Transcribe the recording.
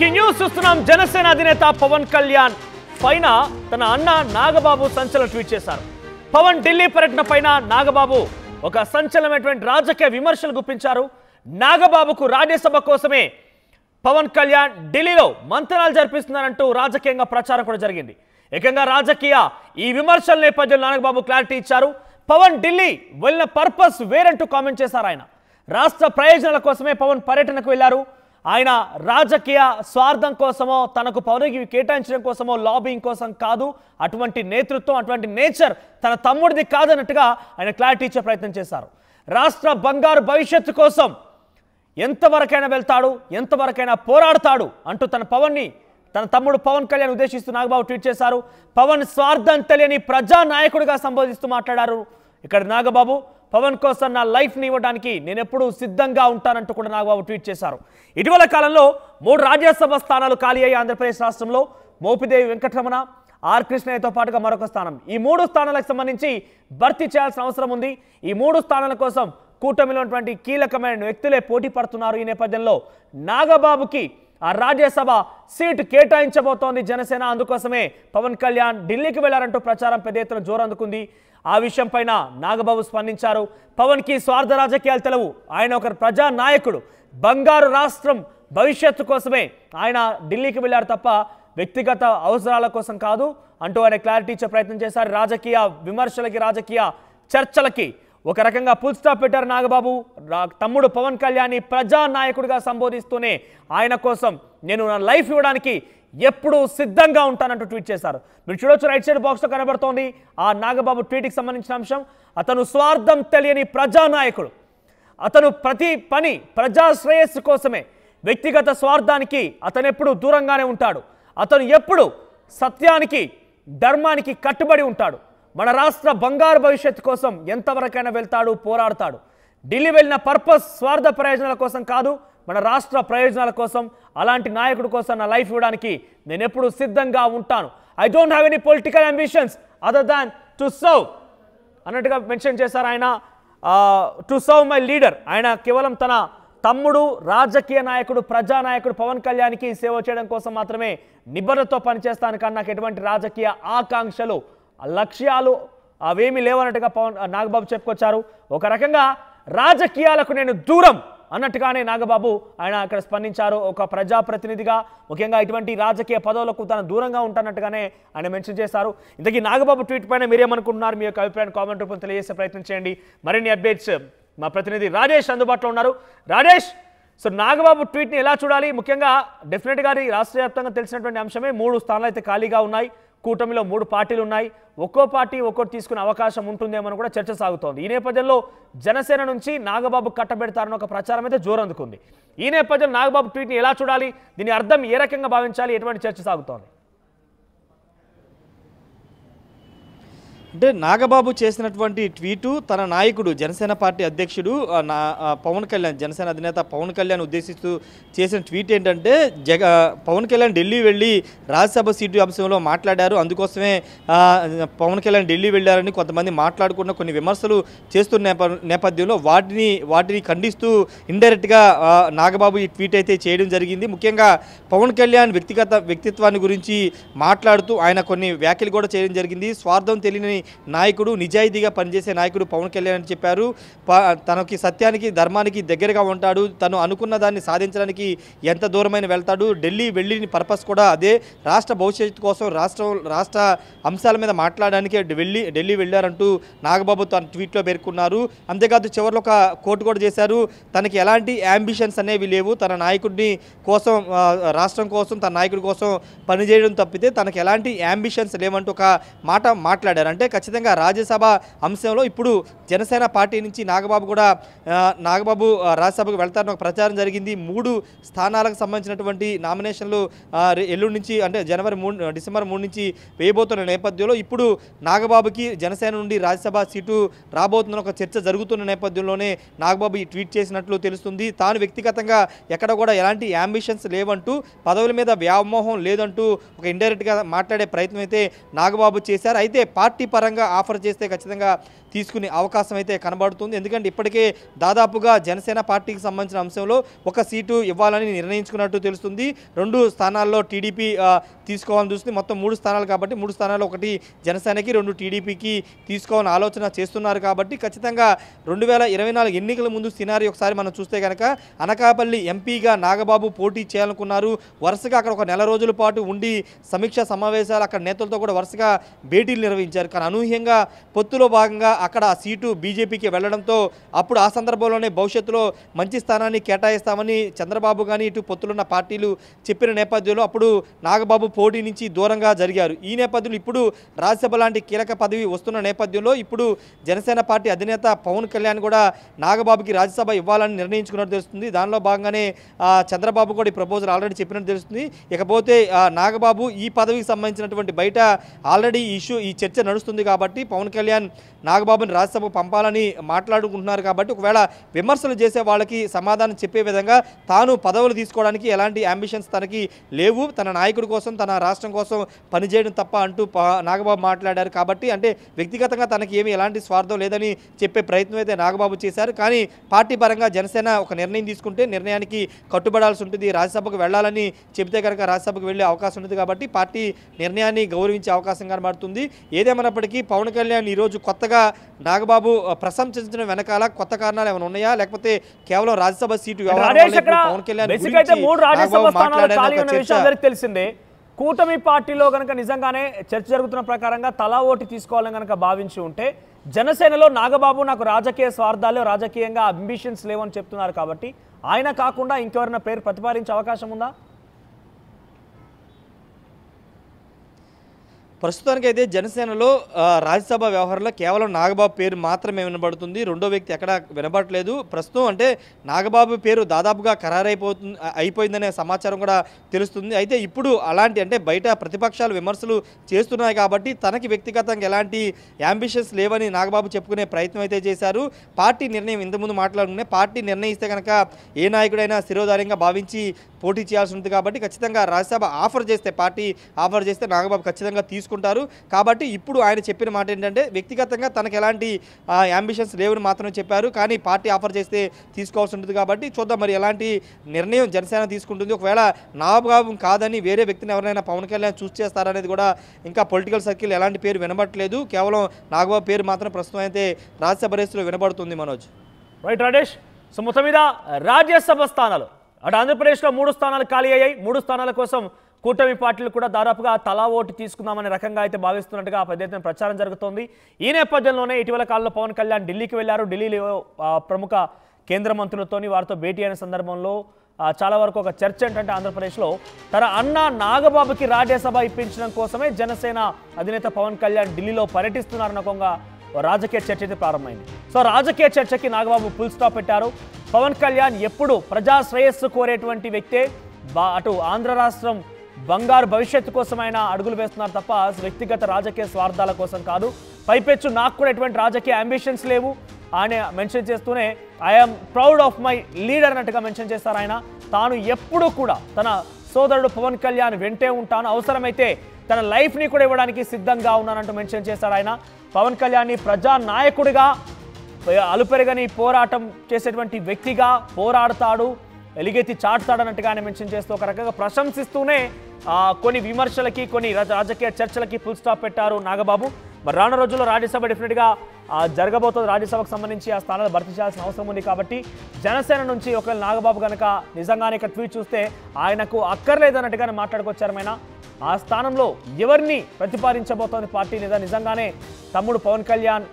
Breaking news చూస్తున్నాం. జనసేన అధినేత పవన్ కళ్యాణ్ పైన తన అన్న నాగబాబు సంచలన ట్వీట్ చేశారు. పవన్ ఢిల్లీ పర్యటన పైన నాగబాబు ఒక సంచలనమైనటువంటి రాజకీయ విమర్శలు గుప్పించారు. నాగబాబుకు రాజ్యసభ కోసమే పవన్ కళ్యాణ్ ఢిల్లీలో మంతనాలు జరిపిస్తున్నారంటూ రాజకీయంగా ప్రచారం కూడా జరిగింది. ఏకంగా రాజకీయ ఈ విమర్శల నేపథ్యంలో నాగబాబు క్లారిటీ ఇచ్చారు. పవన్ ఢిల్లీ వెళ్ళిన పర్పస్ వేరంటూ కామెంట్ చేశారు. ఆయన రాష్ట్ర ప్రయోజనాల కోసమే పవన్ పర్యటనకు వెళ్లారు. ఆయన రాజకీయ స్వార్థం కోసమో తనకు పదవికి కేటాయించడం కోసమో లాబింగ్ కోసం కాదు. అటువంటి నేతృత్వం అటువంటి నేచర్ తన తమ్ముడిది కాదన్నట్టుగా ఆయన క్లారిటీ ఇచ్చే ప్రయత్నం చేశారు. రాష్ట్ర బంగారు భవిష్యత్తు కోసం ఎంతవరకైనా వెళ్తాడు, ఎంతవరకైనా పోరాడతాడు అంటూ తన తమ్ముడు పవన్ కళ్యాణ్ ఉద్దేశిస్తూ నాగబాబు ట్వీట్ చేశారు. పవన్ స్వార్థం తెలియని ప్రజానాయకుడిగా సంబోధిస్తూ మాట్లాడారు. ఇక్కడ నాగబాబు పవన్ కోసం నా లైఫ్ని ఇవ్వడానికి నేను ఎప్పుడూ సిద్ధంగా ఉంటానంటూ కూడా నాగబాబు ట్వీట్ చేశారు. ఇటీవల కాలంలో 3 రాజ్యసభ స్థానాలు ఖాళీ అయ్యాయి ఆంధ్రప్రదేశ్ రాష్ట్రంలో. మోపిదేవి వెంకటరమణ, ఆర్ కృష్ణయ్యతో పాటుగా మరొక స్థానం. ఈ 3 స్థానాలకు సంబంధించి భర్తీ చేయాల్సిన అవసరం ఉంది. ఈ 3 స్థానాల కోసం కూటమిలో ఉన్నటువంటి కీలకమైన వ్యక్తులే పోటీ పడుతున్నారు. ఈ నేపథ్యంలో నాగబాబుకి ఆ రాజ్యసభ సీటు కేటాయించబోతోంది జనసేన. అందుకోసమే పవన్ కళ్యాణ్ ఢిల్లీకి వెళ్లారంటూ ప్రచారం పెద్ద ఎత్తున జోరందుకుంది. ఆ విషయం పైన నాగబాబు స్పందించారు. పవన్కి స్వార్థ రాజకీయాలు తెలవు. ఆయన ఒక ప్రజా నాయకుడు. బంగారు రాష్ట్రం భవిష్యత్తు కోసమే ఆయన ఢిల్లీకి వెళ్లారు తప్ప వ్యక్తిగత అవసరాల కోసం కాదు అంటూ ఆయన క్లారిటీ ఇచ్చే ప్రయత్నం చేశారు. రాజకీయ విమర్శలకి, రాజకీయ చర్చలకి ఒక రకంగా ఫుల్ స్టాప్ పెట్టారు నాగబాబు. తమ్ముడు పవన్ కళ్యాణ్ ప్రజా నాయకుడిగా సంబోధిస్తూనే ఆయన కోసం నేను నా లైఫ్ ఇవ్వడానికి ఎప్పుడు సిద్ధంగా ఉంటానంటూ ట్వీట్ చేశారు. మీరు చూడొచ్చు, రైట్ సైడ్ బాక్స్లో కనబడుతోంది ఆ నాగబాబు ట్వీట్కి సంబంధించిన అంశం. అతను స్వార్థం తెలియని ప్రజానాయకుడు. అతను ప్రతి పని ప్రజా శ్రేయస్సు కోసమే, వ్యక్తిగత స్వార్థానికి అతను ఎప్పుడు దూరంగానే ఉంటాడు. అతను ఎప్పుడు సత్యానికి, ధర్మానికి కట్టుబడి ఉంటాడు. మన రాష్ట్ర బంగారు భవిష్యత్తు కోసం ఎంతవరకైనా వెళ్తాడు, పోరాడతాడు. ఢిల్లీ వెళ్ళిన పర్పస్ స్వార్థ ప్రయోజనాల కోసం కాదు, మన రాష్ట్ర ప్రయోజనాల కోసం. అలాంటి నాయకుడి కోసం నా లైఫ్ ఇవ్వడానికి నేను ఎప్పుడు సిద్ధంగా ఉంటాను. I don't have any political ambitions other than to serve అన్నట్టుగా మెన్షన్ చేశారు ఆయన. To serve my leader. ఆయన కేవలం తన తమ్ముడు, రాజకీయ నాయకుడు, ప్రజానాయకుడు పవన్ కళ్యాణ్కి సేవ చేయడం కోసం మాత్రమే నిబద్ధతతో పనిచేస్తాను కానీ నాకు ఎటువంటి రాజకీయ ఆకాంక్షలు, లక్ష్యాలు అవేమీ లేవన్నట్టుగా నాగబాబు చెప్పుకొచ్చారు. ఒక రకంగా రాజకీయాలకు నేను దూరం అన్నట్టుగానే నాగబాబు ఆయన అక్కడ స్పందించారు. ఒక ప్రజాప్రతినిధిగా ముఖ్యంగా ఇటువంటి రాజకీయ పదవులకు తను దూరంగా ఉంటానట్టుగానే ఆయన మెన్షన్ చేశారు. ఇంతకీ నాగబాబు ట్వీట్ పైన మీరేమనుకుంటున్నారు? మీ యొక్క అభిప్రాయాన్ని కామెంట్ రూపంలో తెలియజేసే ప్రయత్నం చేయండి. మరిన్ని అప్డేట్స్ మా ప్రతినిధి రాజేష్ అందుబాటులో ఉన్నారు. రాజేష్, సో నాగబాబు ట్వీట్ని ఎలా చూడాలి? ముఖ్యంగా డెఫినెట్గా రాష్ట్ర వ్యాప్తంగా తెలిసినటువంటి అంశమే. 3 స్థానాలు అయితే ఖాళీగా ఉన్నాయి. కూటమిలో 3 పార్టీలు ఉన్నాయి. ఒక్కో పార్టీ ఒక్కోటి తీసుకునే అవకాశం ఉంటుందేమని కూడా చర్చ సాగుతోంది. ఈ నేపథ్యంలో జనసేన నుంచి నాగబాబు కట్టబెడతారని ఒక ప్రచారం అయితే జోరందుకుంది. ఈ నేపథ్యంలో నాగబాబు ట్వీట్ని ఎలా చూడాలి? దీని అర్థం ఏ రకంగా భావించాలి? ఎటువంటి చర్చ సాగుతోంది? అంటే నాగబాబు చేసినటువంటి ట్వీటు తన నాయకుడు జనసేన పార్టీ అధ్యక్షుడు పవన్ కళ్యాణ్, జనసేన అధినేత పవన్ కళ్యాణ్ ఉద్దేశిస్తూ చేసిన ట్వీట్ ఏంటంటే పవన్ కళ్యాణ్ ఢిల్లీ వెళ్ళి రాజ్యసభ సీటు అంశంలో మాట్లాడారు. అందుకోసమే పవన్ కళ్యాణ్ ఢిల్లీ వెళ్ళారని కొంతమంది మాట్లాడుకున్న కొన్ని విమర్శలు చేస్తున్న నేపథ్యంలో వాటిని ఖండిస్తూ ఇండైరెక్ట్గా నాగబాబు ఈ ట్వీట్ అయితే చేయడం జరిగింది. ముఖ్యంగా పవన్ కళ్యాణ్ వ్యక్తిత్వాన్ని గురించి మాట్లాడుతూ ఆయన కొన్ని వ్యాఖ్యలు కూడా చేయడం జరిగింది. స్వార్థం తెలియని నాయకుడు, నిజాయితీగా పనిచేసే నాయకుడు పవన్ కళ్యాణ్ అని చెప్పారు. తనకి సత్యానికి, ధర్మానికి దగ్గరగా ఉంటాడు. తను అనుకున్న దాన్ని సాధించడానికి ఎంత దూరమైన వెళ్తాడు. ఢిల్లీ వెళ్ళిన పర్పస్ కూడా అదే. రాష్ట్ర భవిష్యత్తు కోసం, రాష్ట్ర అంశాల మీద మాట్లాడడానికి ఢిల్లీ వెళ్ళారంటూ నాగబాబు తన ట్వీట్లో పేర్కొన్నారు. అంతేకాదు చివరిలో ఒక కోట్ కూడా చేశారు. తనకి ఎలాంటి అంబిషన్స్ అనేవి లేవు. తన నాయకుడిని కోసం, రాష్ట్రం కోసం, తన నాయకుడి కోసం పనిచేయడం తప్పితే తనకి ఎలాంటి అంబిషన్స్ లేవంటూ ఒక మాట మాట్లాడారు. అంటే ఖచ్చితంగా రాజ్యసభ అంశంలో ఇప్పుడు జనసేన పార్టీ నుంచి నాగబాబు రాజ్యసభకు వెళ్తారని ఒక ప్రచారం జరిగింది. 3 స్థానాలకు సంబంధించినటువంటి నామినేషన్లు ఎల్లుండి నుంచి, అంటే డిసెంబర్ 3 నుంచి వేయబోతున్న నేపథ్యంలో ఇప్పుడు నాగబాబుకి జనసేన నుండి రాజ్యసభ సీటు రాబోతున్న ఒక చర్చ జరుగుతున్న నేపథ్యంలోనే నాగబాబు ఈ ట్వీట్ చేసినట్లు తెలుస్తుంది. తాను వ్యక్తిగతంగా ఎక్కడ కూడా ఎలాంటి అంబిషన్స్ లేవంటూ, పదవుల మీద వ్యామోహం లేదంటూ ఒక ఇండైరెక్ట్గా మాట్లాడే ప్రయత్నం అయితే నాగబాబు చేశారు. అయితే పార్టీ పరంగా ఆఫర్ చేస్తే ఖచ్చితంగా తీసుకునే అవకాశం అయితే కనబడుతుంది. ఎందుకంటే ఇప్పటికే దాదాపుగా జనసేన పార్టీకి సంబంధించిన అంశంలో ఒక సీటు ఇవ్వాలని నిర్ణయించుకున్నట్టు తెలుస్తుంది. 2 స్థానాల్లో టీడీపీ తీసుకోవాలని చూస్తుంది. మొత్తం 3 స్థానాలు కాబట్టి 3 స్థానాల్లో 1 జనసేనకి 2 టీడీపీకి తీసుకోవాలని ఆలోచన చేస్తున్నారు. కాబట్టి ఖచ్చితంగా 2024 ఎన్నికల ముందు సినారీ ఒకసారి మనం చూస్తే కనుక అనకాపల్లి ఎంపీగా నాగబాబు పోటీ చేయాలనుకున్నారు. వరుసగా అక్కడ ఒక నెల రోజుల పాటు ఉండి సమీక్షా సమావేశాలు అక్కడ నేతలతో కూడా వరుసగా భేటీలు నిర్వహించారు. కానీ అనూహ్యంగా పొత్తులో భాగంగా అక్కడ ఆ సీటు బీజేపీకి వెళ్లడంతో అప్పుడు ఆ సందర్భంలోనే భవిష్యత్తులో మంచి స్థానాన్ని కేటాయిస్తామని చంద్రబాబు కానీ ఇటు పొత్తులున్న పార్టీలు చెప్పిన నేపథ్యంలో అప్పుడు నాగబాబు పోటీ నుంచి దూరంగా జరిగారు. ఈ నేపథ్యంలో ఇప్పుడు రాజ్యసభ లాంటి కీలక పదవి వస్తున్న నేపథ్యంలో ఇప్పుడు జనసేన పార్టీ అధినేత పవన్ కళ్యాణ్ కూడా నాగబాబుకి రాజ్యసభ ఇవ్వాలని నిర్ణయించుకున్నట్టు తెలుస్తుంది. దానిలో భాగంగానే చంద్రబాబు కూడా ఈ ప్రపోజల్ ఆల్రెడీ చెప్పినట్టు తెలుస్తుంది. ఇకపోతే నాగబాబు ఈ పదవికి సంబంధించినటువంటి బయట ఆల్రెడీ ఈ చర్చ నడుస్తుంది కాబట్టి పవన్ కళ్యాణ్ నాగబాబుని రాజ్యసభకు పంపాలని మాట్లాడుకుంటున్నారు. కాబట్టి ఒకవేళ విమర్శలు చేసే వాళ్ళకి సమాధానం చెప్పే విధంగా తాను పదవులు తీసుకోవడానికి ఎలాంటి అంబిషన్స్ తనకి లేవు, తన నాయకుడి కోసం తన రాష్ట్రం కోసం పనిచేయడం తప్ప అంటూ నాగబాబు మాట్లాడారు. కాబట్టి అంటే వ్యక్తిగతంగా తనకి ఏమీ ఎలాంటి స్వార్థం లేదని చెప్పే ప్రయత్నం అయితే నాగబాబు చేశారు. కానీ పార్టీ పరంగా జనసేన ఒక నిర్ణయం తీసుకుంటే నిర్ణయానికి కట్టుబడాల్సి ఉంటుంది. రాజ్యసభకు వెళ్ళాలని చెబితే కనుక రాజ్యసభకు వెళ్ళే అవకాశం ఉంటుంది. కాబట్టి పార్టీ నిర్ణయాన్ని గౌరవించే అవకాశం కనబడుతుంది. ఏదేమైనప్పటికీ పవన్ కళ్యాణ్ ఈరోజు కొత్తగా నాగబాబు ప్రశంసించడం వెనకాల కొత్త కారణాలు ఏమైనా ఉన్నాయా, లేకపోతే కేవలం రాజ్యసభ సీటు పవన్ కళ్యాణ్ తెలిసిందే. కూటమి పార్టీలో కనుక నిజంగానే చర్చ జరుగుతున్న ప్రకారంగా తలా ఓటు తీసుకోవాలని కనుక భావించి ఉంటే జనసేనలో నాగబాబు నాకు రాజకీయ స్వార్థాలు రాజకీయంగా అంబిషన్స్ లేవని చెప్తున్నారు. కాబట్టి ఆయన కాకుండా ఇంకెవరైనా పేరు ప్రతిపాదించే అవకాశం ఉందా? ప్రస్తుతానికి అయితే జనసేనలో రాజ్యసభ వ్యవహారంలో కేవలం నాగబాబు పేరు మాత్రమే వినబడుతుంది. రెండో వ్యక్తి ఎక్కడ వినబడట్లేదు. ప్రస్తుతం అంటే నాగబాబు పేరు దాదాపుగా అయిపోయిందనే సమాచారం కూడా తెలుస్తుంది. అయితే ఇప్పుడు అలాంటి అంటే బయట ప్రతిపక్షాలు విమర్శలు చేస్తున్నాయి కాబట్టి తనకి వ్యక్తిగతంగా ఎలాంటి యాంబిషన్స్ లేవని నాగబాబు చెప్పుకునే ప్రయత్నం అయితే చేశారు. పార్టీ నిర్ణయం ఇంతకుముందు మాట్లాడుకునే పార్టీ నిర్ణయిస్తే కనుక ఏ నాయకుడైనా శిరోధార్యంగా భావించి పోటీ చేయాల్సి ఉంటుంది. కాబట్టి ఖచ్చితంగా రాజ్యసభ ఆఫర్ చేస్తే పార్టీ ఆఫర్ చేస్తే నాగబాబు ఖచ్చితంగా తీసుకుంటారు. కాబట్టి ఇప్పుడు ఆయన చెప్పిన మాట ఏంటంటే వ్యక్తిగతంగా తనకు ఎలాంటి యాంబిషన్స్ లేవని మాత్రమే చెప్పారు. కానీ పార్టీ ఆఫర్ చేస్తే తీసుకోవాల్సి ఉంటుంది. కాబట్టి చూద్దాం మరి ఎలాంటి నిర్ణయం జనసేన తీసుకుంటుంది. ఒకవేళ నాగబాబు కాదని వేరే వ్యక్తిని ఎవరైనా పవన్ కళ్యాణ్ చూస్ చేస్తారనేది కూడా ఇంకా పొలిటికల్ సర్కిల్ ఎలాంటి పేరు వినబడట్లేదు. కేవలం నాగబాబు పేరు మాత్రం ప్రస్తుతం అయితే రాజ్యసభ రేసులో వినబడుతుంది. మనోజ్ రైట్ రాజేష్. సో మొత్తం మీద రాజ్యసభ స్థానాలు అటు ఆంధ్రప్రదేశ్లో 3 స్థానాలు ఖాళీ అయ్యాయి. 3 స్థానాల కోసం కూటమి పార్టీలు కూడా దాదాపుగా తలా ఓటు తీసుకుందామనే రకంగా అయితే భావిస్తున్నట్టుగా పెద్ద ఎత్తున ప్రచారం జరుగుతోంది. ఈ నేపథ్యంలోనే ఇటీవల కాలంలో పవన్ కళ్యాణ్ ఢిల్లీకి వెళ్లారు. ఢిల్లీలో ప్రముఖ కేంద్ర మంత్రులతోని వారితో భేటీ అయిన సందర్భంలో చాలా వరకు ఒక చర్చ ఏంటంటే ఆంధ్రప్రదేశ్లో తన అన్న నాగబాబుకి రాజ్యసభ ఇప్పించడం కోసమే జనసేన అధినేత పవన్ కళ్యాణ్ ఢిల్లీలో పర్యటిస్తున్నారనకుండా రాజకీయ చర్చ అయితే ప్రారంభమైంది. సో రాజకీయ చర్చకి నాగబాబు ఫుల్ స్టాప్ పెట్టారు. పవన్ కళ్యాణ్ ఎప్పుడు ప్రజా శ్రేయస్సు కోరేటువంటి వ్యక్తే. అటు ఆంధ్ర రాష్ట్రం బంగారు భవిష్యత్తు కోసం ఆయన అడుగులు వేస్తున్నారు తప్ప వ్యక్తిగత రాజకీయ స్వార్థాల కోసం కాదు. పైపెచ్చు నాకు కూడా ఎటువంటి రాజకీయ అంబిషన్స్ లేవు ఆయన మెన్షన్ చేస్తూనే I'm proud of my leader అన్నట్టుగా మెన్షన్ చేస్తారు. ఆయన తాను ఎప్పుడూ కూడా తన సోదరుడు పవన్ కళ్యాణ్ వెంటే ఉంటాను, అవసరమైతే తన లైఫ్ని కూడా ఇవ్వడానికి సిద్ధంగా ఉన్నానంటూ మెన్షన్ చేశారు. ఆయన పవన్ కళ్యాణ్ని ప్రజా నాయకుడిగా అలుపెరగని పోరాటం చేసేటువంటి వ్యక్తిగా పోరాడతాడు, ఎలుగెత్తి చాటుతాడన్నట్టుగా ఆయన మెన్షన్ చేస్తూ ఒక రకంగా ప్రశంసిస్తూనే కొన్ని విమర్శలకి కొన్ని రాజకీయ చర్చలకి ఫుల్ స్టాప్ పెట్టారు నాగబాబు. మరి రానున్న రోజుల్లో రాజ్యసభ డెఫినెట్గా జరగబోతుంది. రాజ్యసభకు సంబంధించి ఆ స్థానాలు భర్తీ చేయాల్సిన అవసరం ఉంది. కాబట్టి జనసేన నుంచి ఒకవేళ నాగబాబు కనుక నిజంగానే ఇక్కడ ట్వీట్ చూస్తే ఆయనకు అక్కర్లేదన్నట్టుగానే మాట్లాడుకొచ్చారమైనా ఆ స్థానంలో ఎవరిని ప్రతిపాదించబోతోంది పార్టీ లేదా నిజంగానే తమ్ముడు పవన్ కళ్యాణ్